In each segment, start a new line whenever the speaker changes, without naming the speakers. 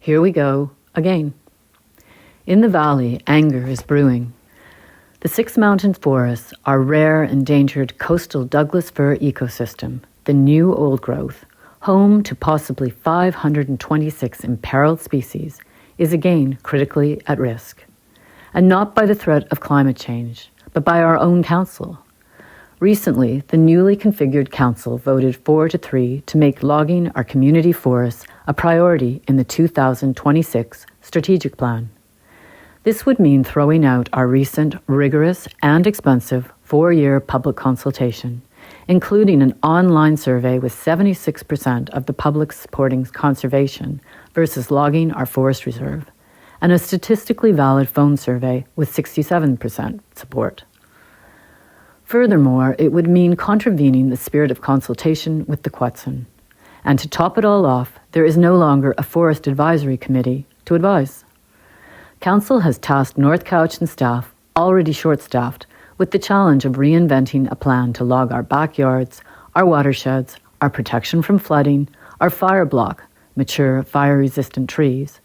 Here we go again. In the valley, anger is brewing. The Six Mountain forests are rare endangered Coastal Douglas-fir Ecosystem, the new old growth, home to possibly 526 imperilled species, is again critically at risk. And not by the threat of climate change, but by our own council. Recently, the newly configured council voted 4-3 to make logging our community forests a priority in the 2026 strategic plan. This would mean throwing out our recent, rigorous and expensive 4-year public consultation, including an online survey with 76% of the public supporting conservation versus logging our forest reserve, and a statistically valid phone survey with 67% support. Furthermore, it would mean contravening the spirit of consultation with the Quw'utsun. And to top it all off, there is no longer a forest advisory committee to advise. Council has tasked North Cowichan staff, already short-staffed, with the challenge of reinventing a plan to log our backyards, our watersheds, our protection from flooding, our fire block, mature fire-resistant trees,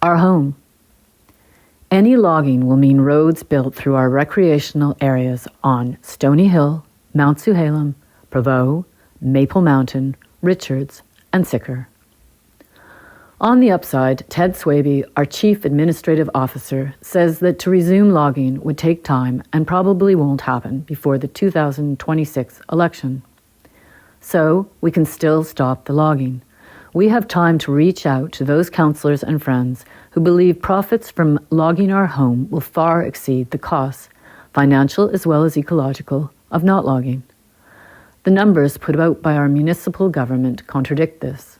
our home. Any logging will mean roads built through our recreational areas on Stoney Hill, Mount Tzouhalem, Prevost, Maple Mountain, Richards, and Sicker. On the upside, Ted Swaby, our Chief Administrative Officer, says that to resume logging would take time and probably won't happen before the 2026 election. So, we can still stop the logging. We have time to reach out to those councillors and friends who believe profits from logging our home will far exceed the costs, financial as well as ecological, of not logging. The numbers put out by our municipal government contradict this.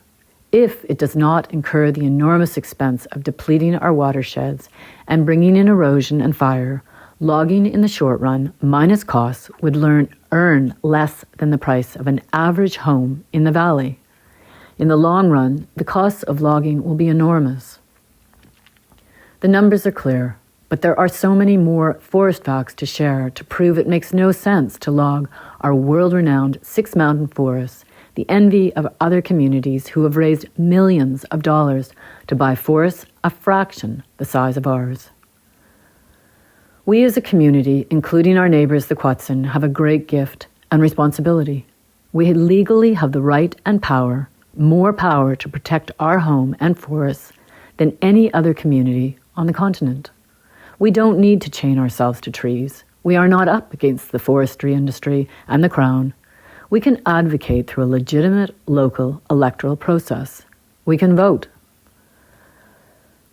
If it does not incur the enormous expense of depleting our watersheds and bringing in erosion and fire, logging in the short run, minus costs, would earn less than the price of an average home in the valley. In the long run, the costs of logging will be enormous. The numbers are clear, but there are so many more forest facts to share to prove it makes no sense to log our world-renowned Six Mountain forests, the envy of other communities who have raised millions of dollars to buy forests a fraction the size of ours. We as a community, including our neighbours the Quw'utsun, have a great gift and responsibility. We legally have the right and power, more power to protect our home and forests than any other community on the continent. We don't need to chain ourselves to trees. We are not up against the forestry industry and the Crown. We can advocate through a legitimate local electoral process. We can vote.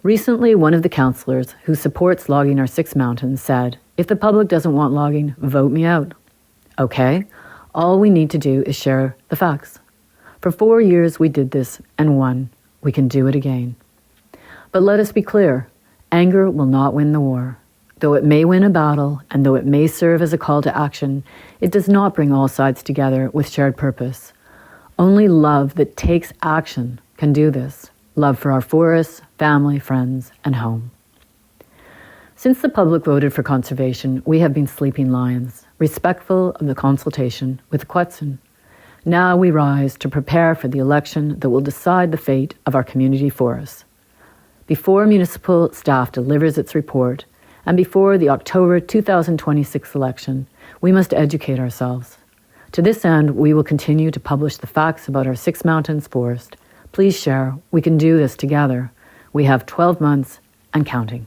Recently, one of the councillors who supports logging our Six Mountains said, "If the public doesn't want logging, vote me out." Okay, all we need to do is share the facts. For 4 years we did this and won. We can do it again. But let us be clear, anger will not win the war. Though it may win a battle, and though it may serve as a call to action, it does not bring all sides together with shared purpose. Only love that takes action can do this. Love for our forests, family, friends, and home. Since the public voted for conservation, we have been sleeping lions, respectful of the consultation with the Quw'utsun. Now we rise to prepare for the election that will decide the fate of our community forests. Before municipal staff delivers its report, and before the October 2026 election, we must educate ourselves. To this end, we will continue to publish the facts about our Six Mountains forest. Please share. We can do this together. We have 12 months and counting.